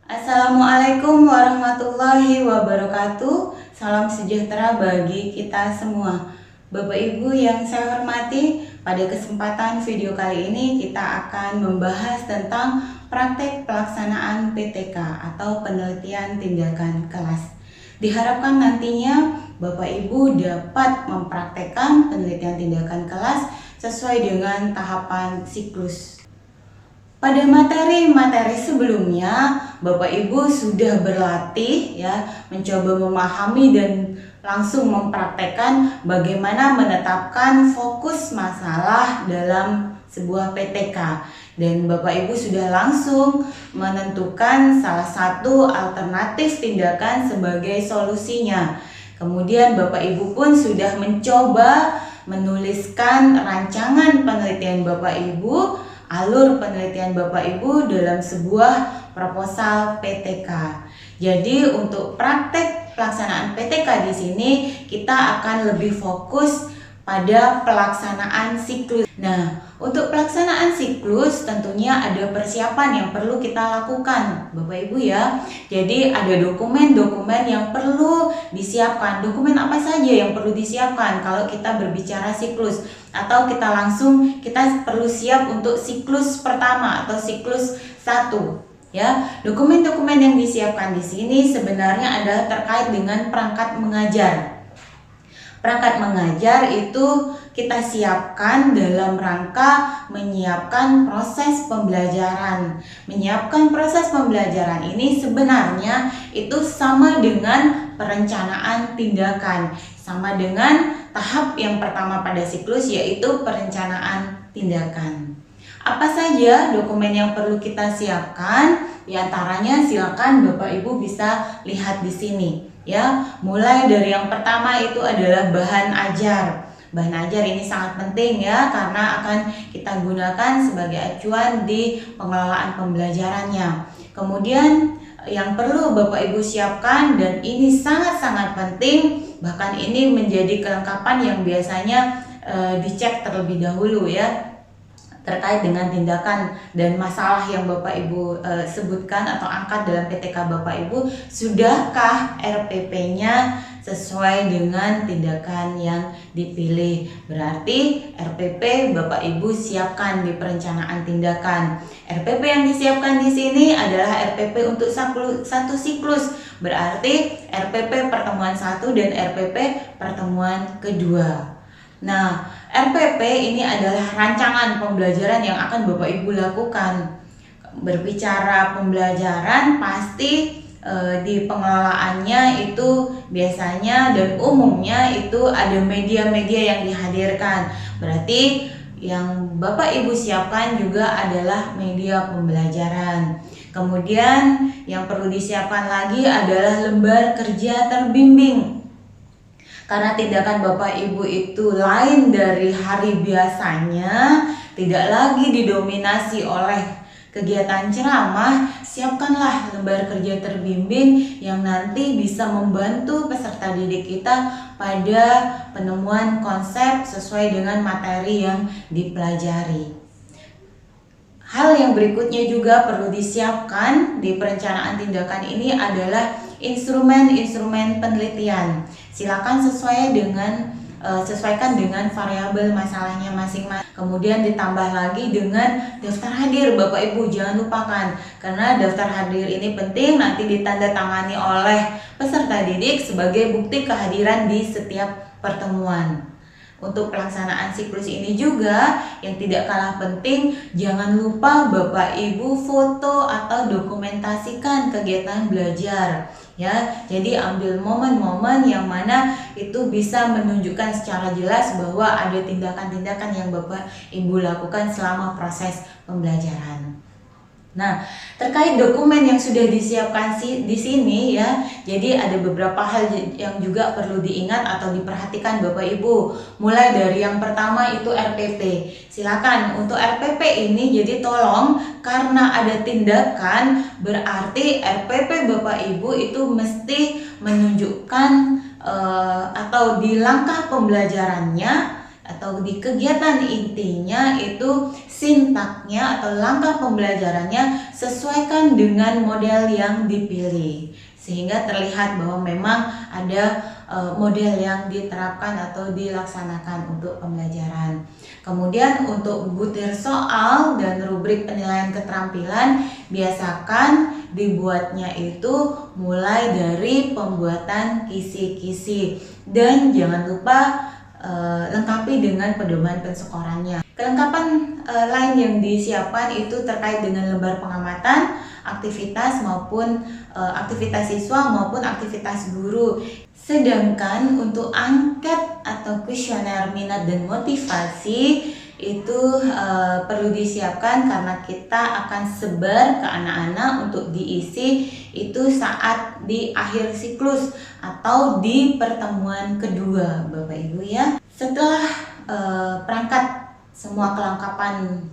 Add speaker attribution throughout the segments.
Speaker 1: Assalamualaikum warahmatullahi wabarakatuh. Salam sejahtera bagi kita semua. Bapak Ibu yang saya hormati, pada kesempatan video kali ini kita akan membahas tentang praktek pelaksanaan PTK atau penelitian tindakan kelas. Diharapkan nantinya Bapak Ibu dapat mempraktekkan penelitian tindakan kelas sesuai dengan tahapan siklus. Pada materi-materi sebelumnya, Bapak Ibu sudah berlatih ya, mencoba memahami dan langsung mempraktekkan bagaimana menetapkan fokus masalah dalam sebuah PTK. Dan Bapak Ibu sudah langsung menentukan salah satu alternatif tindakan sebagai solusinya. Kemudian Bapak Ibu pun sudah mencoba menuliskan rancangan penelitian Bapak Ibu, alur penelitian Bapak Ibu dalam sebuah proposal PTK. Jadi untuk praktek pelaksanaan PTK di sini kita akan lebih fokus pada pelaksanaan siklus. Nah, untuk pelaksanaan siklus tentunya ada persiapan yang perlu kita lakukan, Bapak Ibu ya. Jadi ada dokumen-dokumen yang perlu disiapkan. Dokumen apa saja yang perlu disiapkan kalau kita berbicara siklus? Atau kita perlu siap untuk siklus pertama atau siklus 1 ya. Dokumen-dokumen yang disiapkan di sini sebenarnya adalah terkait dengan perangkat mengajar. Perangkat mengajar itu kita siapkan dalam rangka menyiapkan proses pembelajaran. Menyiapkan proses pembelajaran ini sebenarnya itu sama dengan perencanaan tindakan, sama dengan tahap yang pertama pada siklus, yaitu perencanaan tindakan. Apa saja dokumen yang perlu kita siapkan? Di antaranya silakan Bapak Ibu bisa lihat di sini ya. Mulai dari yang pertama itu adalah bahan ajar. Bahan ajar ini sangat penting ya, karena akan kita gunakan sebagai acuan di pengelolaan pembelajarannya. Kemudian yang perlu Bapak Ibu siapkan, dan ini sangat-sangat penting, bahkan ini menjadi kelengkapan yang biasanya dicek terlebih dahulu ya, terkait dengan tindakan dan masalah yang Bapak Ibu sebutkan atau angkat dalam PTK Bapak Ibu. Sudahkah RPP-nya sesuai dengan tindakan yang dipilih? Berarti RPP Bapak Ibu siapkan di perencanaan tindakan. RPP yang disiapkan di sini adalah RPP untuk satu siklus. Berarti RPP pertemuan 1 dan RPP pertemuan kedua. Nah, RPP ini adalah rancangan pembelajaran yang akan Bapak Ibu lakukan. Berbicara pembelajaran, pasti di pengelolaannya itu biasanya dan umumnya itu ada media-media yang dihadirkan. Berarti yang Bapak Ibu siapkan juga adalah media pembelajaran. Kemudian yang perlu disiapkan lagi adalah lembar kerja terbimbing. Karena tindakan Bapak Ibu itu lain dari hari biasanya, tidak lagi didominasi oleh kegiatan ceramah, siapkanlah lembar kerja terbimbing yang nanti bisa membantu peserta didik kita pada penemuan konsep sesuai dengan materi yang dipelajari. Hal yang berikutnya juga perlu disiapkan di perencanaan tindakan ini adalah instrumen-instrumen penelitian. Silakan sesuaikan dengan variabel masalahnya masing-masing. Kemudian ditambah lagi dengan daftar hadir. Bapak Ibu jangan lupakan, karena daftar hadir ini penting, nanti ditandatangani oleh peserta didik sebagai bukti kehadiran di setiap pertemuan. Untuk pelaksanaan siklus ini juga yang tidak kalah penting, jangan lupa Bapak Ibu foto atau dokumentasikan kegiatan belajar ya. Jadi ambil momen-momen yang mana itu bisa menunjukkan secara jelas bahwa ada tindakan-tindakan yang Bapak Ibu lakukan selama proses pembelajaran. Nah, terkait dokumen yang sudah disiapkan di sini ya, jadi ada beberapa hal yang juga perlu diingat atau diperhatikan Bapak Ibu. Mulai dari yang pertama itu RPP. Silakan untuk RPP ini, jadi tolong, karena ada tindakan, berarti RPP Bapak Ibu itu mesti menunjukkan atau di langkah pembelajarannya atau di kegiatan intinya itu sintaknya atau langkah pembelajarannya sesuaikan dengan model yang dipilih, sehingga terlihat bahwa memang ada model yang diterapkan atau dilaksanakan untuk pembelajaran. Kemudian untuk butir soal dan rubrik penilaian keterampilan biasakan dibuatnya itu mulai dari pembuatan kisi-kisi, dan jangan lupa lengkapi dengan pedoman penskorannya. Kelengkapan lain yang disiapkan itu terkait dengan lembar pengamatan, aktivitas maupun aktivitas siswa maupun aktivitas guru. Sedangkan untuk angket atau kuesioner minat dan motivasi itu perlu disiapkan karena kita akan sebar ke anak-anak untuk diisi itu saat di akhir siklus atau di pertemuan kedua, Bapak Ibu ya. Setelah perangkat semua kelengkapan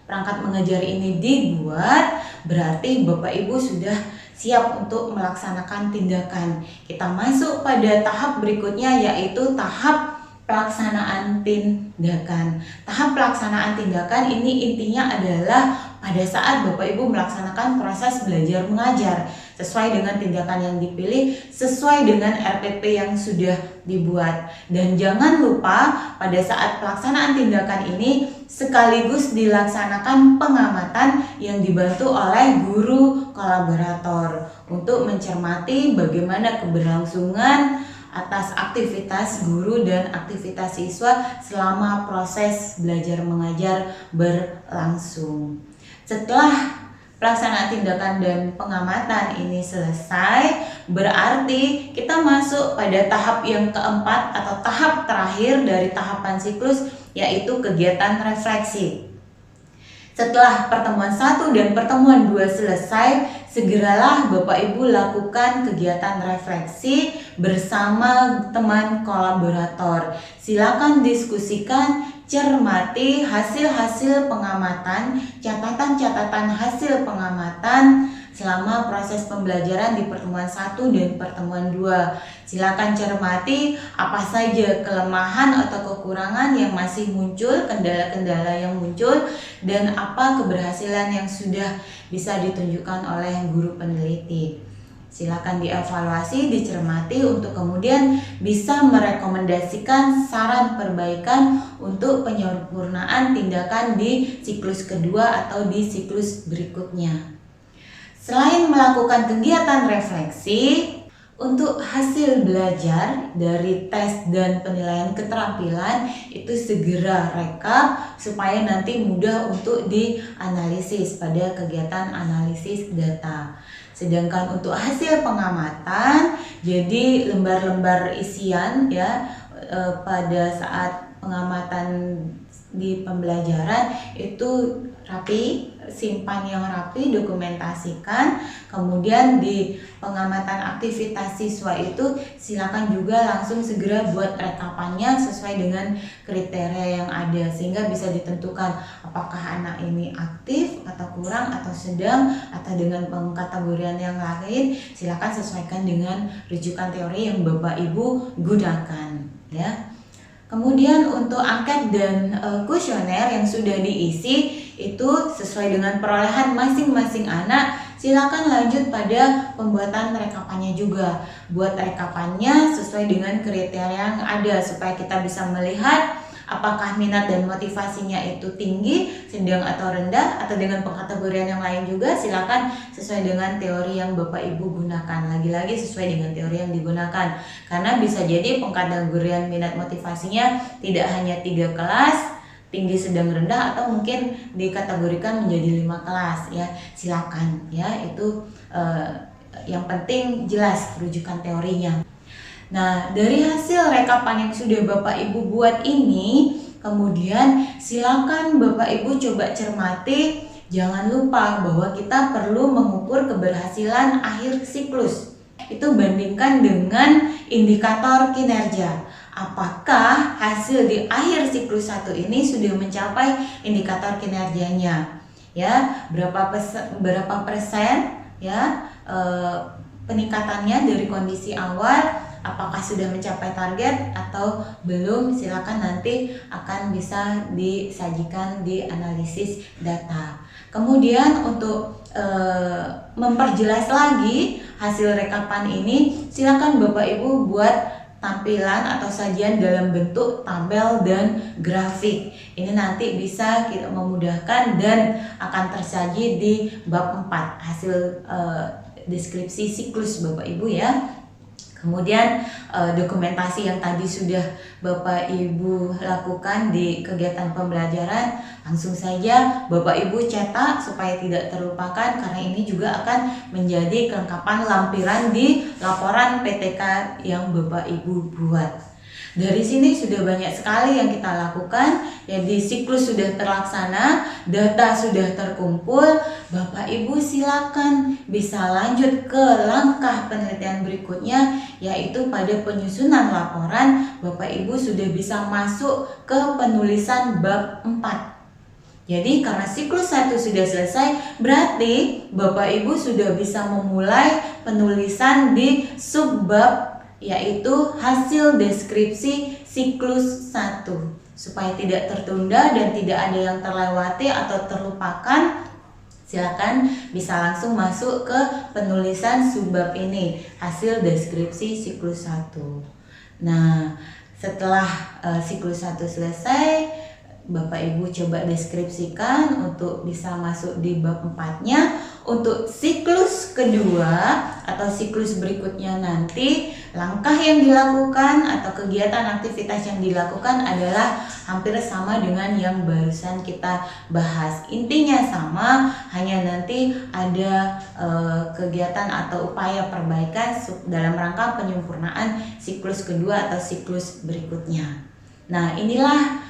Speaker 1: perangkat mengajar ini dibuat, berarti Bapak Ibu sudah siap untuk melaksanakan tindakan. Kita masuk pada tahap berikutnya, yaitu tahap pelaksanaan tindakan. Tahap pelaksanaan tindakan ini intinya adalah pada saat Bapak Ibu melaksanakan proses belajar mengajar sesuai dengan tindakan yang dipilih, sesuai dengan RPP yang sudah dibuat. Dan jangan lupa pada saat pelaksanaan tindakan ini sekaligus dilaksanakan pengamatan yang dibantu oleh guru kolaborator untuk mencermati bagaimana keberlangsungan atas aktivitas guru dan aktivitas siswa selama proses belajar mengajar berlangsung. Setelah pelaksanaan tindakan dan pengamatan ini selesai, berarti kita masuk pada tahap yang keempat atau tahap terakhir dari tahapan siklus, yaitu kegiatan refleksi. Setelah pertemuan 1 dan pertemuan 2 selesai, segeralah Bapak Ibu lakukan kegiatan refleksi bersama teman kolaborator. Silakan diskusikan, cermati hasil-hasil pengamatan, catatan-catatan hasil pengamatan selama proses pembelajaran di pertemuan 1 dan pertemuan 2. Silakan cermati apa saja kelemahan atau kekurangan yang masih muncul, kendala-kendala yang muncul, dan apa keberhasilan yang sudah bisa ditunjukkan oleh guru peneliti. Silakan dievaluasi, dicermati untuk kemudian bisa merekomendasikan saran perbaikan untuk penyempurnaan tindakan di siklus kedua atau di siklus berikutnya. Selain melakukan kegiatan refleksi, untuk hasil belajar dari tes dan penilaian keterampilan itu segera rekap supaya nanti mudah untuk dianalisis pada kegiatan analisis data. Sedangkan untuk hasil pengamatan, jadi lembar-lembar isian ya pada saat pengamatan di pembelajaran itu rapi, simpan yang rapi, dokumentasikan. Kemudian di pengamatan aktivitas siswa itu silakan juga langsung segera buat rekapannya sesuai dengan kriteria yang ada, sehingga bisa ditentukan apakah anak ini aktif atau kurang atau sedang atau dengan pengkategorian yang lain. Silakan sesuaikan dengan rujukan teori yang Bapak Ibu gunakan ya. Kemudian untuk angket dan kuesioner yang sudah diisi itu sesuai dengan perolehan masing-masing anak, silakan lanjut pada pembuatan rekapannya juga. Buat rekapannya sesuai dengan kriteria yang ada supaya kita bisa melihat apakah minat dan motivasinya itu tinggi, sedang atau rendah, atau dengan pengkategorian yang lain juga. Silakan sesuai dengan teori yang Bapak Ibu gunakan. Lagi-lagi sesuai dengan teori yang digunakan. Karena bisa jadi pengkategorian minat motivasinya tidak hanya 3 kelas, tinggi, sedang, rendah, atau mungkin dikategorikan menjadi 5 kelas ya. Silakan ya, itu yang penting jelas rujukan teorinya. Nah, dari hasil rekapan yang sudah Bapak Ibu buat ini, kemudian silakan Bapak Ibu coba cermati. Jangan lupa bahwa kita perlu mengukur keberhasilan akhir siklus. Itu bandingkan dengan indikator kinerja. Apakah hasil di akhir siklus 1 ini sudah mencapai indikator kinerjanya? Ya, berapa persen ya peningkatannya dari kondisi awal apakah sudah mencapai target atau belum. Silakan nanti akan bisa disajikan di analisis data. Kemudian untuk memperjelas lagi hasil rekapan ini, silakan Bapak Ibu buat tampilan atau sajian dalam bentuk tabel dan grafik. Ini nanti bisa kita memudahkan dan akan tersaji di bab 4 hasil deskripsi siklus Bapak Ibu ya. Kemudian dokumentasi yang tadi sudah Bapak Ibu lakukan di kegiatan pembelajaran, langsung saja Bapak Ibu cetak supaya tidak terlupakan, karena ini juga akan menjadi kelengkapan lampiran di laporan PTK yang Bapak Ibu buat. Dari sini sudah banyak sekali yang kita lakukan. Jadi siklus sudah terlaksana, data sudah terkumpul. Bapak Ibu silakan bisa lanjut ke langkah penelitian berikutnya, yaitu pada penyusunan laporan. Bapak Ibu sudah bisa masuk ke penulisan bab 4. Jadi karena siklus 1 sudah selesai, berarti Bapak Ibu sudah bisa memulai penulisan di subbab, yaitu hasil deskripsi siklus 1. Supaya tidak tertunda dan tidak ada yang terlewati atau terlupakan, silakan bisa langsung masuk ke penulisan subbab ini, hasil deskripsi siklus 1. Nah, setelah siklus 1 selesai, Bapak Ibu coba deskripsikan untuk bisa masuk di bab 4-nya. Untuk siklus kedua atau siklus berikutnya nanti, langkah yang dilakukan atau kegiatan aktivitas yang dilakukan adalah hampir sama dengan yang barusan kita bahas. Intinya sama, hanya nanti ada kegiatan atau upaya perbaikan dalam rangka penyempurnaan siklus kedua atau siklus berikutnya. Nah, inilah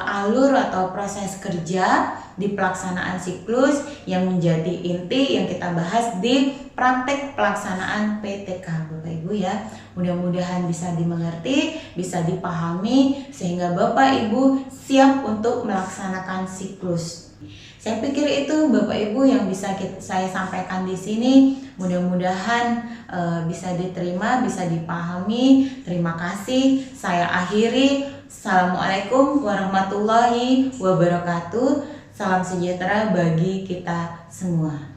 Speaker 1: alur atau proses kerja di pelaksanaan siklus yang menjadi inti yang kita bahas di praktek pelaksanaan PTK Bapak Ibu ya. Mudah-mudahan bisa dimengerti, bisa dipahami sehingga Bapak Ibu siap untuk melaksanakan siklus. Saya pikir itu Bapak Ibu yang bisa saya sampaikan di sini. Mudah-mudahan bisa diterima, bisa dipahami. Terima kasih. Saya akhiri. Assalamualaikum warahmatullahi wabarakatuh. Salam sejahtera bagi kita semua.